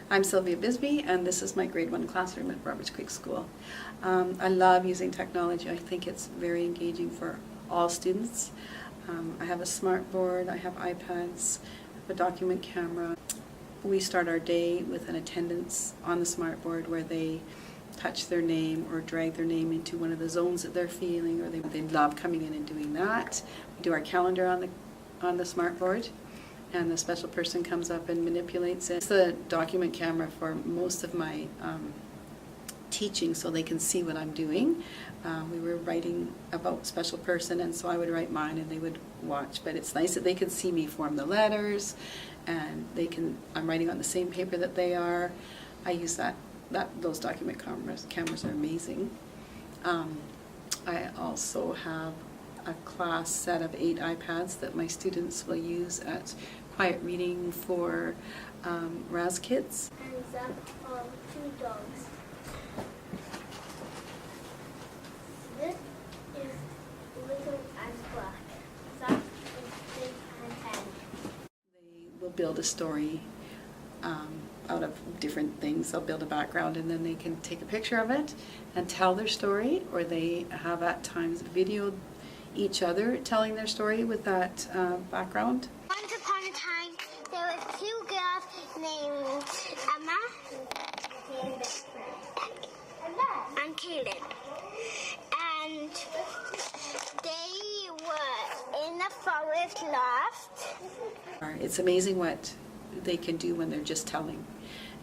I'm Sylvia Bisebee, and this is my grade 1 classroom at Roberts Creek School. I love using technology. I think it's very engaging for all students. I have a smart board, I have iPads, I have a document camera. We start our day with an attendance on the smart board where they touch their name or drag their name into one of the zones that they're feeling, or they love coming in and doing that. We do our calendar on the smart board, and the special person comes up and manipulates it. It's the document camera for most of my teaching, so they can see what I'm doing. We were writing about special person, and so I would write mine and they would watch, but it's nice that they can see me form the letters, and I'm writing on the same paper that they are. I use those document cameras are amazing. I also have a class set of 8 iPads that my students will use at quiet reading for RAS kids. And Zap 2 dogs. This is little and black. Zap is big and tan. They will build a story out of different things. They'll build a background, and then they can take a picture of it and tell their story, or they have at times videoed each other telling their story with that background. Once upon a time, there were 2 girls named Emma and Kaylin. And they were in the forest lost. It's amazing what they can do when they're just telling.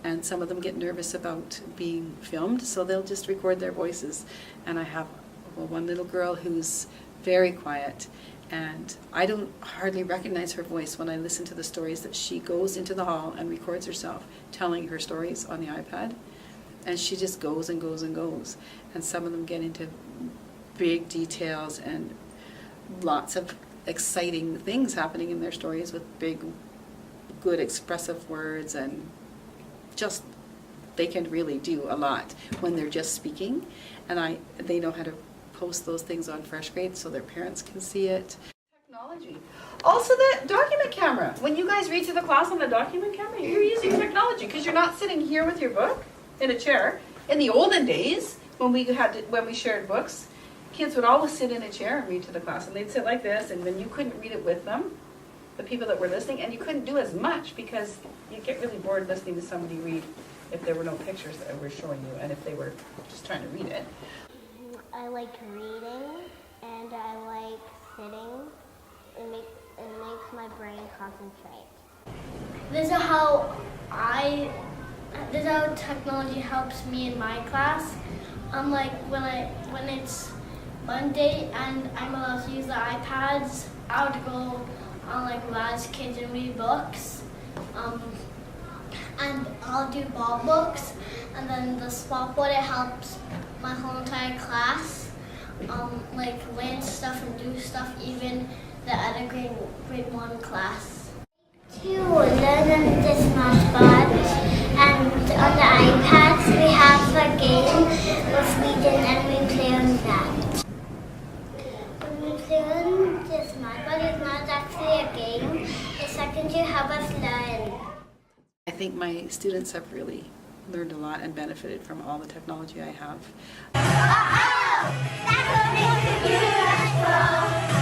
And some of them get nervous about being filmed, so they'll just record their voices. And I have one little girl who's very quiet, and I don't hardly recognize her voice when I listen to the stories that she goes into the hall and records herself telling her stories on the iPad, and she just goes and goes and goes. And some of them get into big details and lots of exciting things happening in their stories with big, good expressive words, and just they can really do a lot when they're just speaking, and they know how to post those things on Fresh Grade so their parents can see it. Technology. Also the document camera. When you guys read to the class on the document camera, you're using technology because you're not sitting here with your book in a chair. In the olden days, when we shared books, kids would always sit in a chair and read to the class, and they'd sit like this, and then you couldn't read it with them, the people that were listening, and you couldn't do as much because you'd get really bored listening to somebody read if there were no pictures that were showing you, and if they were just trying to read it. I like reading, and I like sitting. It makes my brain concentrate. This is how technology helps me in my class. Like when it's Monday and I'm allowed to use the iPads, I would go on like RAS Kids and read books. And I'll do ball books, and then the spot board, it helps my whole entire class like learn stuff and do stuff, even the other grade 1 class. To learn the smart board, and on the iPads we have a game of reading, and we play on that. When we play on the smart board, it's not actually a game, it's something to help us learn. I think my students have really learned a lot and benefited from all the technology I have. That's what makes you beautiful.